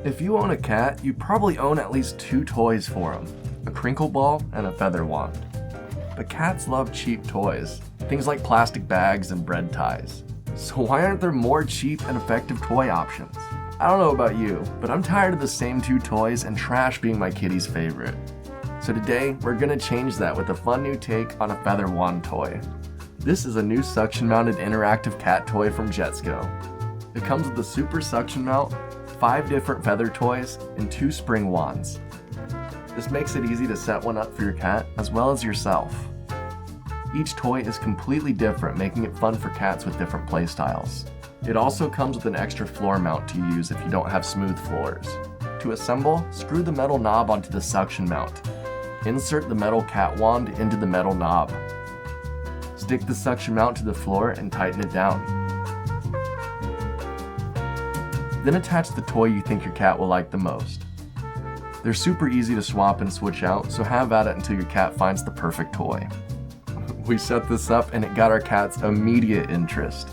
If you own a cat, you probably own at least 2 toys for him, a crinkle ball and a feather wand. But cats love cheap toys, things like plastic bags and bread ties. So why aren't there more cheap and effective toy options? I don't know about you, but I'm tired of the same 2 toys and trash being my kitty's favorite. So today, we're gonna change that with a fun new take on a feather wand toy. This is a new suction-mounted interactive cat toy from Jetczo. It comes with a super suction mount, 5 different feather toys, and 2 spring wands. This makes it easy to set one up for your cat as well as yourself. Each toy is completely different, making it fun for cats with different play styles. It also comes with an extra floor mount to use if you don't have smooth floors. To assemble, screw the metal knob onto the suction mount. Insert the metal cat wand into the metal knob. Stick the suction mount to the floor and tighten it down. Then attach the toy you think your cat will like the most. They're super easy to swap and switch out, so have at it until your cat finds the perfect toy. We set this up and it got our cats immediate interest.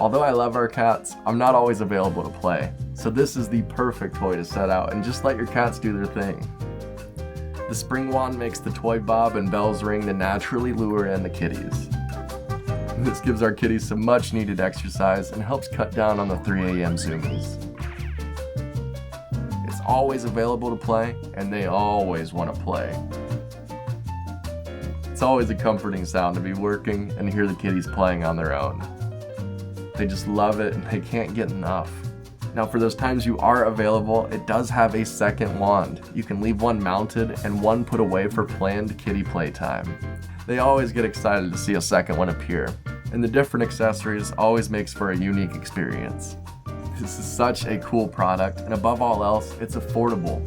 Although I love our cats, I'm not always available to play, so this is the perfect toy to set out and just let your cats do their thing. The spring wand makes the toy bob and bells ring to naturally lure in the kitties. This gives our kitties some much needed exercise and helps cut down on the 3 a.m. zoomies. It's always available to play, and they always want to play. It's always a comforting sound to be working and hear the kitties playing on their own. They just love it and they can't get enough. Now for those times you are available, it does have a second wand. You can leave one mounted and one put away for planned kitty playtime. They always get excited to see a second one appear, and the different accessories always makes for a unique experience. This is such a cool product, and above all else, it's affordable.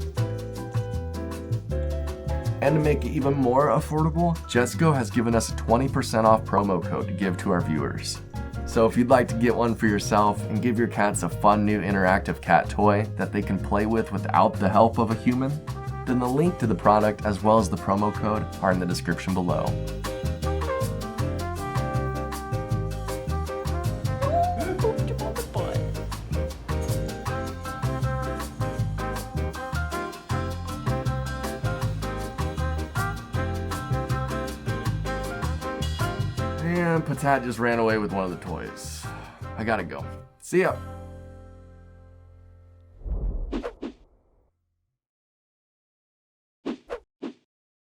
And to make it even more affordable, Jetczo has given us a 20% off promo code to give to our viewers. So if you'd like to get one for yourself and give your cats a fun new interactive cat toy that they can play with without the help of a human, then the link to the product as well as the promo code are in the description below. And Patat just ran away with one of the toys. I gotta go. See ya!